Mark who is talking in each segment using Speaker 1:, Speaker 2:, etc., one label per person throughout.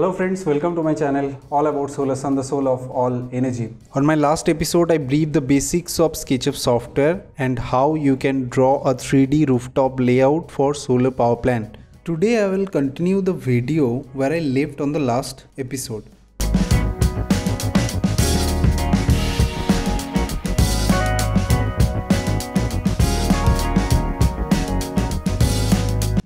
Speaker 1: Hello friends, welcome to my channel all about solar sun, the soul of all energy. On my last episode I briefed the basics of SketchUp software and how you can draw a 3D rooftop layout for solar power plant. Today I will continue the video where I left on the last episode.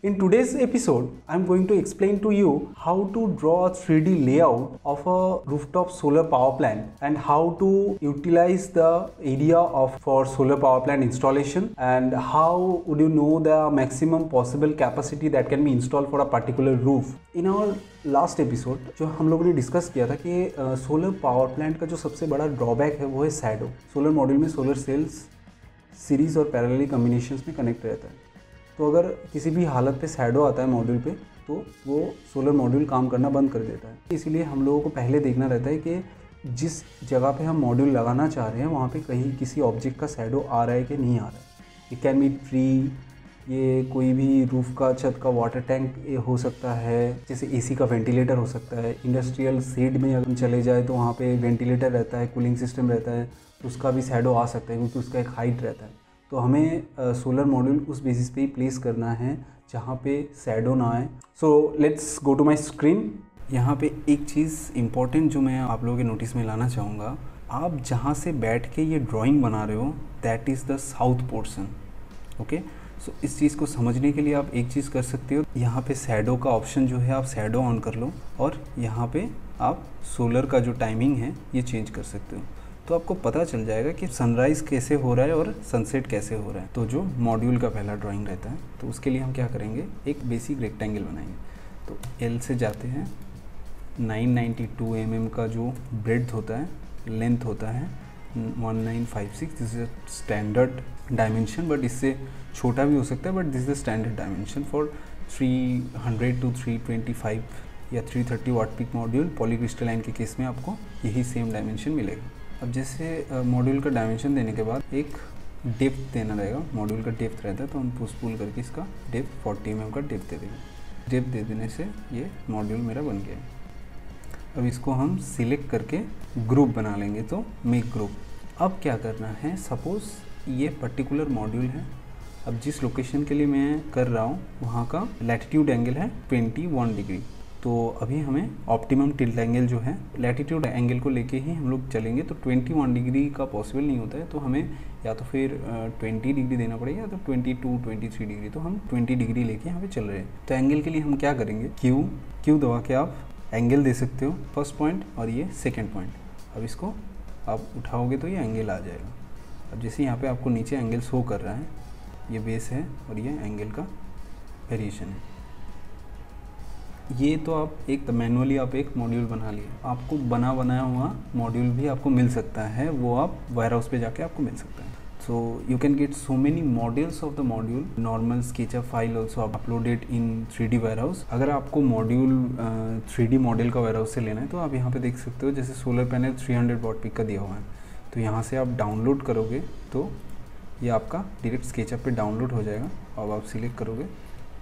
Speaker 1: In today's episode, I am going to explain to you how to draw a 3D layout of a rooftop solar power plant and how to utilize the area for solar power plant installation and how would you know the maximum possible capacity that can be installed for a particular roof. In our last episode जो हम लोगों ने discuss किया था कि solar power plant का जो सबसे बड़ा ड्रॉबैक है वो है शैडो। सोलर मॉड्यूल में सोलर सेल्स सीरीज़ और पैरेलली कॉम्बिनेशंस में कनेक्ट रहता है, तो अगर किसी भी हालत पे शैडो आता है मॉड्यूल पे तो वो सोलर मॉड्यूल काम करना बंद कर देता है। इसीलिए हम लोगों को पहले देखना रहता है कि जिस जगह पे हम मॉड्यूल लगाना चाह रहे हैं वहाँ पे कहीं किसी ऑब्जेक्ट का शैडो आ रहा है कि नहीं आ रहा है। इट कैन बी ट्री, ये कोई भी रूफ़ का छत का वाटर टैंक हो सकता है, जैसे एसी का वेंटिलेटर हो सकता है। इंडस्ट्रियल शेड में अगर हम चले जाए तो वहाँ पे वेंटिलेटर रहता है, कूलिंग सिस्टम रहता है, तो उसका भी शैडो आ सकता है क्योंकि उसका एक हाइट रहता है। तो हमें सोलर मॉड्यूल उस बेसिस पे ही प्लेस करना है जहाँ पे शैडो ना आए। So let's go to my screen. यहाँ पे एक चीज़ इम्पॉर्टेंट जो मैं आप लोगों के नोटिस में लाना चाहूँगा, आप जहाँ से बैठ के ये ड्राइंग बना रहे हो that is the south portion. Okay, so इस चीज़ को समझने के लिए आप एक चीज़ कर सकते हो, यहाँ पे शैडो का ऑप्शन जो है आप शैडो ऑन कर लो और यहाँ पे आप सोलर का जो टाइमिंग है ये चेंज कर सकते हो। तो आपको पता चल जाएगा कि सनराइज़ कैसे हो रहा है और सनसेट कैसे हो रहा है। तो जो मॉड्यूल का पहला ड्राइंग रहता है तो उसके लिए हम क्या करेंगे, एक बेसिक रेक्टेंगल बनाएंगे। तो एल से जाते हैं, 992 mm का जो ब्रेड्थ होता है, लेंथ होता है 1956। This is standard dimension, but इससे छोटा भी हो सकता है, but this is the standard dimension for 300 to 325 या 330 वाट पीक मॉड्यूल। पॉलीक्रिस्टलाइन के केस में आपको यही सेम डायमेंशन मिलेगा। अब जैसे मॉड्यूल का डायमेंशन देने के बाद एक डेप्थ देना रहेगा। मॉड्यूल का डेप्थ रहता है तो हम पुश पुल करके इसका डेप्थ 40 mm का डेप्थ दे देंगे। डेप्थ दे देने से ये मॉड्यूल मेरा बन गया। अब इसको हम सिलेक्ट करके ग्रुप बना लेंगे, तो मेक ग्रुप। अब क्या करना है, सपोज़ ये पर्टिकुलर मॉड्यूल है। अब जिस लोकेशन के लिए मैं कर रहा हूँ वहाँ का लैटिट्यूड एंगल है 21 डिग्री। तो अभी हमें ऑप्टिमम टिल्ट एंगल जो है लैटिट्यूड एंगल को लेके ही हम लोग चलेंगे। तो 21 डिग्री का पॉसिबल नहीं होता है, तो हमें या तो फिर 20 डिग्री देना पड़ेगा या तो 22-23 डिग्री। तो हम 20 डिग्री लेके यहाँ पे चल रहे हैं। तो एंगल के लिए हम क्या करेंगे, क्यू दबा के आप एंगल दे सकते हो, फर्स्ट पॉइंट और ये सेकेंड पॉइंट। अब इसको आप उठाओगे तो ये एंगल आ जाएगा। अब जैसे यहाँ पे आपको नीचे एंगल शो कर रहा है, ये बेस है और ये एंगल का वेरिएशन है। ये तो आप एक मैनुअली आप एक मॉड्यूल बना लिए, आपको बनाया हुआ मॉड्यूल भी आपको मिल सकता है, वो आप वेयर हाउस पे जाके आपको मिल सकता है। So you can get so many modules of the module. Normal SketchUp file also uploaded in 3D warehouse. अगर आपको मॉड्यूल 3D मॉडल का वेयर हाउस से लेना है तो आप यहाँ पे देख सकते हो, जैसे सोलर पैनल 300 वाट पीक का दिया हुआ है। तो यहाँ से आप डाउनलोड करोगे तो ये आपका डायरेक्ट स्केचअप पे डाउनलोड हो जाएगा। अब आप सिलेक्ट करोगे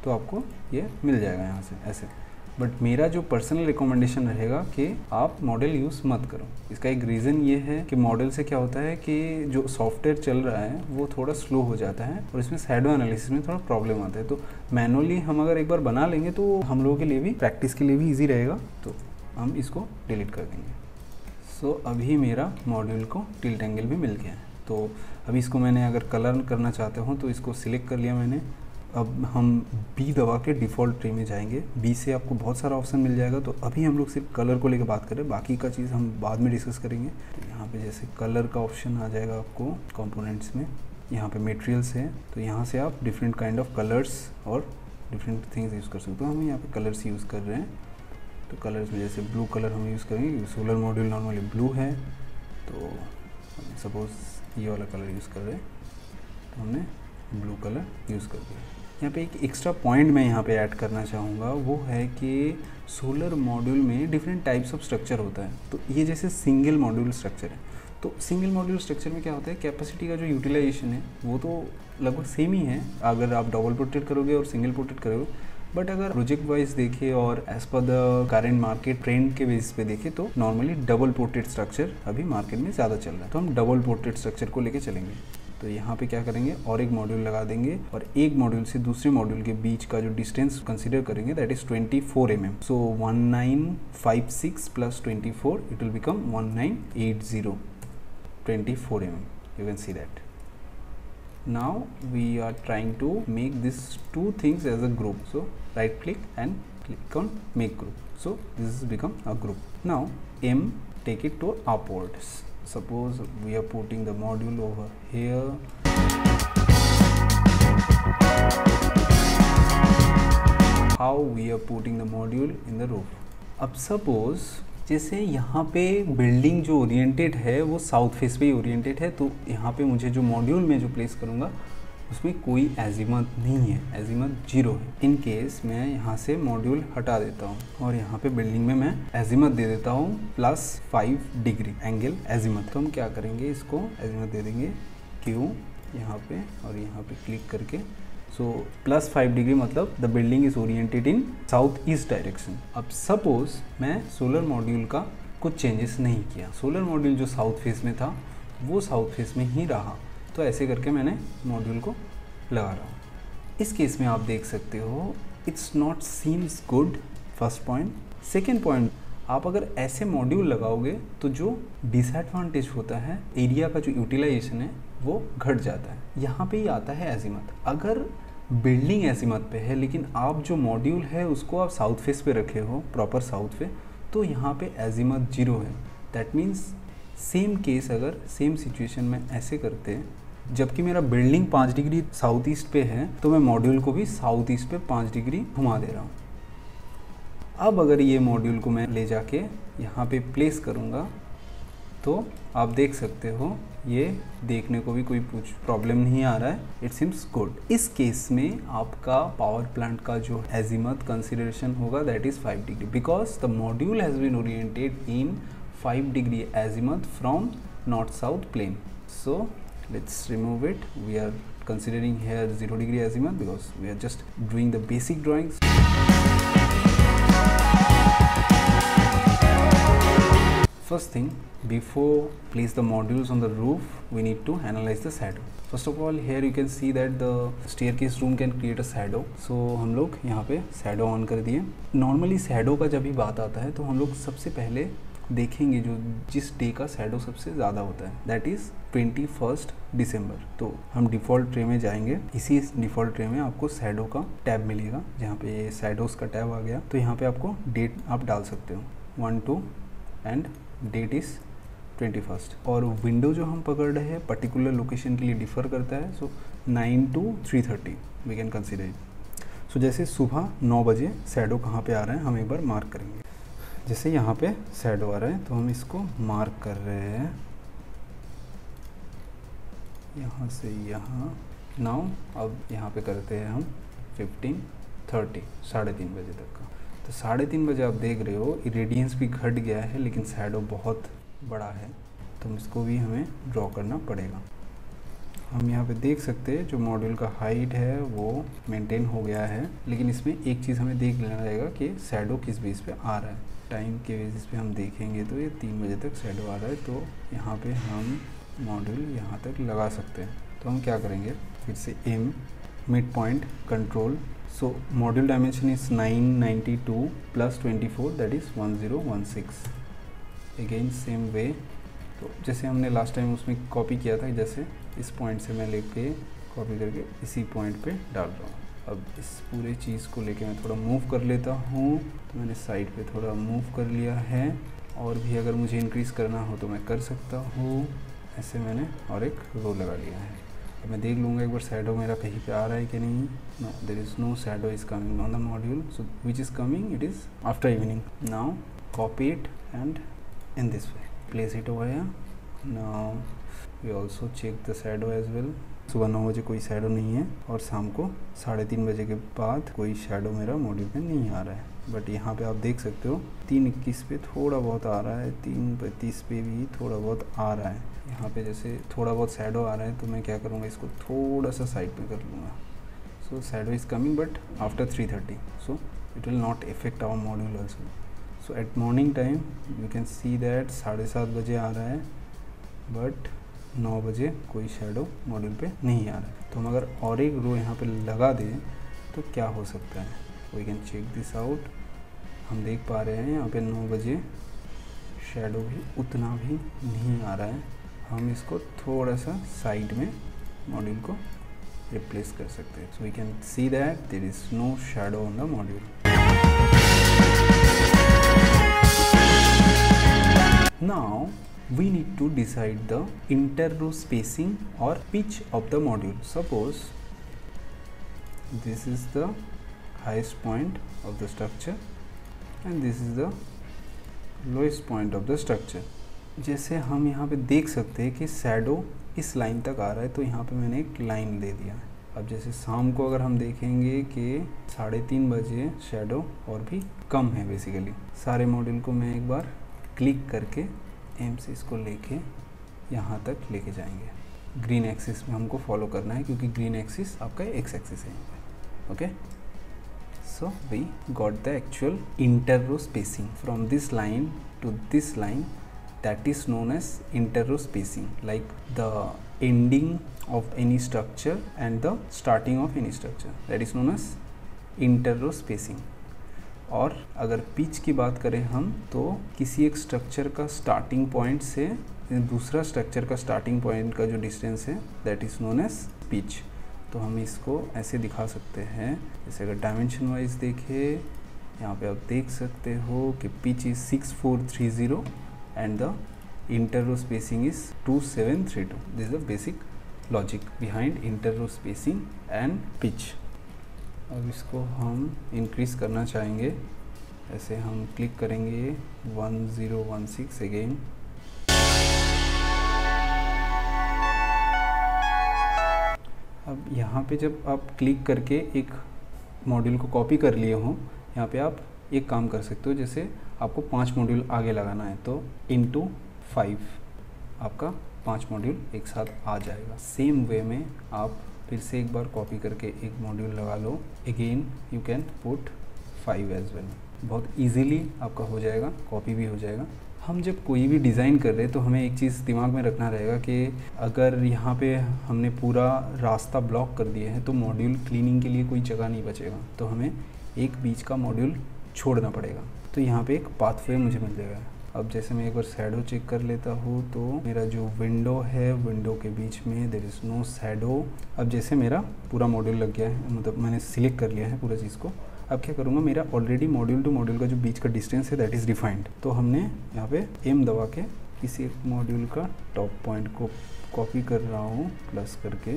Speaker 1: तो आपको ये मिल जाएगा यहाँ से ऐसे। बट मेरा जो पर्सनल रिकमेंडेशन रहेगा कि आप मॉडल यूज़ मत करो। इसका एक रीज़न ये है कि मॉडल से क्या होता है कि जो सॉफ्टवेयर चल रहा है वो थोड़ा स्लो हो जाता है और इसमें शैडो एनालिसिस में थोड़ा प्रॉब्लम आता है। तो मैनुअली हम अगर एक बार बना लेंगे तो हम लोगों के लिए भी, प्रैक्टिस के लिए भी ईजी रहेगा। तो हम इसको डिलीट कर देंगे। सो अभी मेरा मॉड्यूल को टिल्ट एंगल भी मिल गया है। तो अभी इसको मैंने अगर कलर करना चाहता हूँ तो इसको सिलेक्ट कर लिया मैंने। अब हम बी दबा के डिफ़ॉल्ट ट्री में जाएंगे। बी से आपको बहुत सारा ऑप्शन मिल जाएगा। तो अभी हम लोग सिर्फ कलर को लेकर बात करें, बाकी का चीज़ हम बाद में डिस्कस करेंगे। तो यहाँ पे जैसे कलर का ऑप्शन आ जाएगा आपको कंपोनेंट्स में। यहाँ पे मटेरियल्स है, तो यहाँ से आप डिफरेंट काइंड ऑफ कलर्स और डिफरेंट थिंग्स यूज़ कर सकते हो। हम यहाँ पे कलर्स यूज़ कर रहे हैं, तो कलर्स में जैसे ब्लू कलर हम यूज़ करेंगे। सोलर मॉड्यूल नॉर्मली ब्लू है, तो सपोज़ ये वाला कलर यूज़ कर रहे हैं तो हमने ब्लू कलर यूज़ कर दिया। यहाँ पे एक एक्स्ट्रा पॉइंट मैं यहाँ पे ऐड करना चाहूँगा, वो है कि सोलर मॉड्यूल में डिफरेंट टाइप्स ऑफ स्ट्रक्चर होता है। तो ये जैसे सिंगल मॉड्यूल स्ट्रक्चर है, तो सिंगल मॉड्यूल स्ट्रक्चर में क्या होता है, कैपेसिटी का जो यूटिलाइजेशन है वो तो लगभग सेम ही है अगर आप डबल पोर्ट्रेट करोगे और सिंगल पोर्ट्रेट करोगे। बट अगर प्रोजेक्ट वाइज देखें और as per the current market trend के बेसिस पे देखें तो नॉर्मली डबल पोर्ट्रेट स्ट्रक्चर अभी मार्केट में ज़्यादा चल रहा है, तो हम डबल पोर्ट्रेट स्ट्रक्चर को लेके चलेंगे। तो यहाँ पे क्या करेंगे और एक मॉड्यूल लगा देंगे और एक मॉड्यूल से दूसरे मॉड्यूल के बीच का जो डिस्टेंस कंसीडर करेंगे that is 24 mm। So 1956 plus 24 it will become 1980 24 mm। You can see that. Now we are trying to make these two things as a group. So right click and click on make group. So this has become a group. Now M, take it to upwards. Suppose we are putting the module over here. How we are putting the module in the roof. अब suppose जैसे यहाँ पे building जो oriented है वो south face पे ही oriented है, तो यहाँ पे मुझे जो मॉड्यूल में जो प्लेस करूँगा उसमें कोई एजीमथ नहीं है, एजीमथ 0 है। इन केस मैं यहाँ से मॉड्यूल हटा देता हूँ और यहाँ पे बिल्डिंग में मैं एजीमथ दे देता हूँ +5 डिग्री एंगल एजीमथ। तो हम क्या करेंगे, इसको एजीमथ दे देंगे Q यहाँ पे और यहाँ पे क्लिक करके। सो +5 डिग्री मतलब the building is oriented in south east direction. अब सपोज मैं सोलर मॉड्यूल का कुछ चेंजेस नहीं किया, सोलर मॉड्यूल जो साउथ फेस में था वो साउथ फेस में ही रहा, तो ऐसे करके मैंने मॉड्यूल को लगा रहा हूँ। इस केस में आप देख सकते हो it's not seems good, first point. Second point, आप अगर ऐसे मॉड्यूल लगाओगे तो जो डिसएडवांटेज होता है, एरिया का जो यूटिलाइजेशन है वो घट जाता है। यहाँ पे ही आता है एजीमथ। अगर बिल्डिंग एजीमथ पे है लेकिन आप जो मॉड्यूल है उसको आप साउथ फेस पे रखे हो, प्रॉपर साउथ पे, तो यहाँ पे एजीमथ 0 है। दैट मीन्स सेम केस अगर सेम सिचुएशन में ऐसे करते हैं, जबकि मेरा बिल्डिंग 5 डिग्री साउथ ईस्ट पे है तो मैं मॉड्यूल को भी साउथ ईस्ट पे 5 डिग्री घुमा दे रहा हूँ। अब अगर ये मॉड्यूल को मैं ले जाके यहाँ पे प्लेस करूँगा तो आप देख सकते हो ये देखने को भी कोई कुछ प्रॉब्लम नहीं आ रहा है, इट सिम्स गुड। इस केस में आपका पावर प्लांट का जो एजीमथ कंसिडरेशन होगा that is 5 degree, because the module has been oriented in 5 degree azimuth from north south plane. So let's remove it. We are considering here 0 degree azimuth because we are just doing the basic drawings. First thing, before place the modules on the roof, we need to analyze the shadow. First of all, here you can see that the staircase room can create a shadow. So हम लोग यहाँ पे shadow on कर दिए। Normally shadow का जब भी बात आता है तो हम लोग सबसे पहले देखेंगे जो जिस डे का शैडो सबसे ज़्यादा होता है दैट इज़ 21 दिसंबर। तो हम डिफ़ॉल्ट ट्रे में जाएंगे, इसी डिफ़ॉल्ट ट्रे में आपको शैडो का टैब मिलेगा, जहाँ पे ये शैडोज़ का टैब आ गया। तो यहाँ पे आपको डेट आप डाल सकते हो 1-2 एंड डेट इज़ 21। और विंडो जो हम पकड़ रहे हैं पर्टिकुलर लोकेशन के लिए डिफ़र करता है। So 9 to 3:30 we can consider it. So जैसे सुबह 9 बजे शैडो कहाँ पे आ रहा है हम एक बार मार्क करेंगे। जैसे यहाँ पे शैडो आ रहा है तो हम इसको मार्क कर रहे हैं यहाँ से यहाँ। नाउ अब यहाँ पे करते हैं हम 15:30 3:30 बजे तक का। तो 3:30 बजे आप देख रहे हो इरेडियंस भी घट गया है लेकिन शैडो बहुत बड़ा है, तो इसको भी हमें ड्रॉ करना पड़ेगा। हम यहाँ पे देख सकते हैं जो मॉड्यूल का हाइट है वो मेंटेन हो गया है, लेकिन इसमें एक चीज़ हमें देख लेना रहेगा कि शैडो किस बेस पे आ रहा है। टाइम के बेसिस पे हम देखेंगे तो ये 3 बजे तक शैडो आ रहा है, तो यहाँ पे हम मॉड्यूल यहाँ तक लगा सकते हैं। तो हम क्या करेंगे, फिर से M mid point control. So module dimension is 992 + 24 that is 1016। Again same way, तो जैसे हमने लास्ट टाइम उसमें कॉपी किया था, जैसे इस पॉइंट से मैं लेके कॉपी करके इसी पॉइंट पे डाल रहा हूँ। अब इस पूरे चीज़ को लेके मैं थोड़ा मूव कर लेता हूँ, तो मैंने साइड पे थोड़ा मूव कर लिया है, और भी अगर मुझे इंक्रीज़ करना हो तो मैं कर सकता हूँ। ऐसे मैंने और एक रो लगा लिया है। अब मैं देख लूँगा एक बार शैडो मेरा कहीं पे आ रहा है कि नहीं। No, there is no shadow is coming on the module, so which is coming, it is after evening. Now copy it and in this way place it over here. Now we also check the shadow as well. सुबह 9 बजे कोई shadow नहीं है और शाम को 3:30 बजे के बाद कोई शैडो मेरा मॉड्यूल पे नहीं आ रहा है। बट यहाँ पे आप देख सकते हो 3:21 पे थोड़ा बहुत आ रहा है, 3:35 पे भी थोड़ा बहुत आ रहा है। यहाँ पे जैसे थोड़ा बहुत शैडो आ रहा है तो मैं क्या करूँगा, इसको थोड़ा सा साइड पे कर लूँगा। So shadow is coming, but after 3:30, so it will not affect our module also. So at morning time you can see that 7:30 बजे आ रहा है, but 9 बजे कोई शेडो मॉड्यूल पे नहीं आ रहा है। तो हम अगर और एक रो यहाँ पे लगा दें तो क्या हो सकता है, we can check this out. हम देख पा रहे हैं यहाँ पे 9 बजे शेडो भी उतना भी नहीं आ रहा है। हम इसको थोड़ा सा साइड में मॉड्यूल को रिप्लेस कर सकते हैं। So we can see that there is no shadow on the module. Now we need to decide the inter-row spacing or pitch of the module. Suppose this is the highest point of the structure and this is the lowest point of the structure. जैसे हम यहाँ पे देख सकते हैं कि shadow इस line तक आ रहा है, तो यहाँ पे मैंने एक लाइन दे दिया है। अब जैसे शाम को अगर हम देखेंगे कि 3:30 बजे शैडो और भी कम है। बेसिकली सारे मॉड्यूल को मैं एक बार क्लिक करके एम से इसको लेके यहाँ तक लेके जाएंगे। ग्रीन एक्सिस में हमको फॉलो करना है क्योंकि ग्रीन एक्सिस आपका एक्स एक्सिस है यहाँ पे। Okay, so we got the actual inter row spacing from this line to this line, that is known as inter-row spacing, like the ending of any structure and the starting of any structure, that is known as inter-row spacing. और अगर pitch की बात करें हम, तो किसी एक structure का स्टार्टिंग पॉइंट से दूसरा स्ट्रक्चर का स्टार्टिंग पॉइंट का जो डिस्टेंस है that is known as pitch. तो हम इसको ऐसे दिखा सकते हैं, जैसे अगर डायमेंशन वाइज देखें, यहाँ पे आप देख सकते हो कि pitch is 6430 and the inter-row spacing is 2732. This is the basic logic behind inter-row spacing and pitch. अब इसको हम इंक्रीज करना चाहेंगे, ऐसे हम क्लिक करेंगे 1016 अगेन। अब यहाँ पे जब आप क्लिक करके एक मॉड्यूल को कॉपी कर लिए हो, यहाँ पे आप एक काम कर सकते हो, जैसे आपको 5 मॉड्यूल आगे लगाना है तो इंटू 5 आपका 5 मॉड्यूल एक साथ आ जाएगा। सेम वे में आप फिर से एक बार कॉपी करके एक मॉड्यूल लगा लो, again you can put 5 as well. बहुत इजीली आपका हो जाएगा, कॉपी भी हो जाएगा। हम जब कोई भी डिज़ाइन कर रहे हैं तो हमें एक चीज़ दिमाग में रखना रहेगा कि अगर यहाँ पे हमने पूरा रास्ता ब्लॉक कर दिया है तो मॉड्यूल क्लीनिंग के लिए कोई जगह नहीं बचेगा, तो हमें एक बीच का मॉड्यूल छोड़ना पड़ेगा। तो यहाँ पे एक पाथवे मुझे मिल जाएगा। अब जैसे मैं एक बार शैडो चेक कर लेता हूँ तो मेरा जो विंडो है, विंडो के बीच में देयर इज़ नो शैडो। अब जैसे मेरा पूरा मॉड्यूल लग गया है, मतलब मैंने सिलेक्ट कर लिया है पूरा चीज़ को। अब क्या करूँगा, मेरा ऑलरेडी मॉड्यूल टू मॉड्यूल का जो बीच का डिस्टेंस है दैट इज़ डिफाइंड। तो हमने यहाँ पे एम दबा के किसी एक मॉड्यूल का टॉप पॉइंट को कॉपी कर रहा हूँ प्लस करके,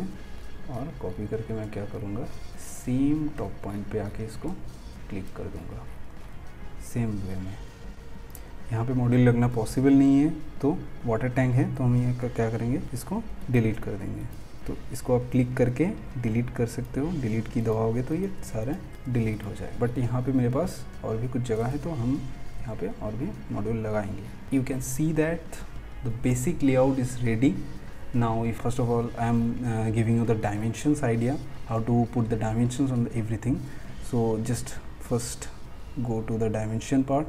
Speaker 1: और कॉपी करके मैं क्या करूँगा, सेम टॉप पॉइंट पे आके इसको क्लिक कर दूँगा सेम वे में। यहाँ पे मॉड्यूल लगना पॉसिबल नहीं है तो वाटर टैंक है, तो हम ये क्या करेंगे, इसको डिलीट कर देंगे। तो इसको आप क्लिक करके डिलीट कर सकते हो, डिलीट की दबाओगे तो ये सारा डिलीट हो जाए। बट यहाँ पे मेरे पास और भी कुछ जगह है तो हम यहाँ पे और भी मॉड्यूल लगाएंगे। You can see that the basic layout is ready. Now if first of all I am giving you the dimensions idea, how to put the dimensions on everything. So just first go to the dimension part,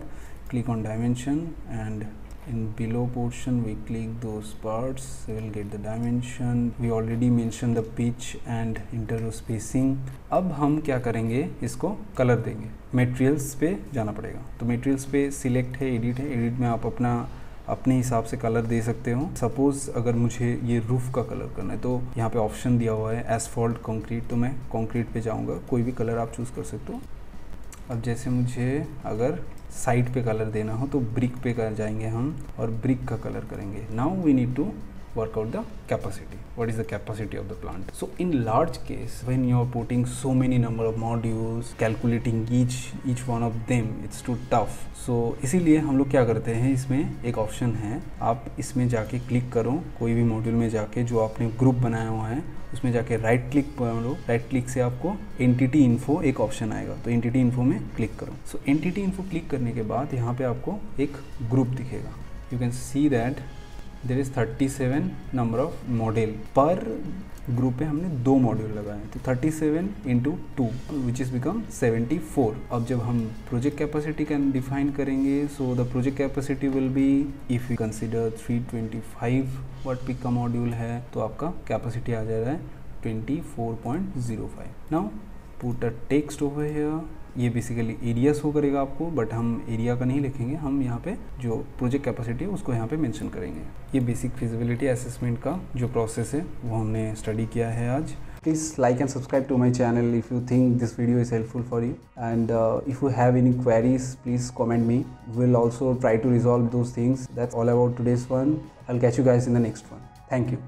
Speaker 1: click on dimension, and in below portion we click those parts, we will get the dimension. We already mentioned the pitch and inter-row spacing. अब हम क्या करेंगे, इसको colour देंगे। Materials पे जाना पड़ेगा, तो मटेरियल्स पे सिलेक्ट है, एडिट है, एडिट में आप अपने हिसाब से कलर दे सकते हो। सपोज़ अगर मुझे ये रूफ़ का कलर करना है तो यहाँ पे ऑप्शन दिया हुआ है एसफॉल्ट कंक्रीट, तो मैं कंक्रीट पे जाऊँगा, कोई भी कलर आप चूज़ कर सकते हो। अब जैसे मुझे अगर साइड पे कलर देना हो तो ब्रिक पे कर जाएंगे हम और ब्रिक का कलर करेंगे। Now we need to work out the capacity. What is the capacity of the plant? So in large case, when you are putting so many number of modules, calculating each one of them, it's too tough. So इसीलिए हम लोग क्या करते हैं, इसमें एक option है, आप इसमें जाके क्लिक करो, कोई भी मॉड्यूल में जाके जो आपने ग्रुप बनाया हुआ है उसमें जाके राइट क्लिक करो। राइट क्लिक से आपको एंटिटी इन्फो एक ऑप्शन आएगा, तो एंटिटी इन्फो में क्लिक करो। सो एंटिटी इन्फो क्लिक करने के बाद यहाँ पे आपको एक ग्रुप दिखेगा। You can see that there is 37 number of model per group पे हमने 2 मॉड्यूल लगाए, तो 37 इंटू 2 विच इज़ बिकम 74। अब जब हम प्रोजेक्ट कैपेसिटी कैन डिफाइन करेंगे, so the project capacity will be, if you consider 325 watt peak का module है तो आपका कैपेसिटी आ जा रहा है 24.05। Now put a text over here, ये बेसिकली एरिया शो करेगा आपको, बट हम एरिया का नहीं लिखेंगे, हम यहाँ पे जो प्रोजेक्ट कैपेसिटी है उसको यहाँ पे मेंशन करेंगे। ये बेसिक फिजिबिलिटी असेसमेंट का जो प्रोसेस है वो हमने स्टडी किया है आज। Please like and subscribe to my channel if you think this video is helpful for you, and if you have any queries, please comment me. We'll also try to resolve those things. That's all about today's one. I'll catch you guys in the next one. Thank you.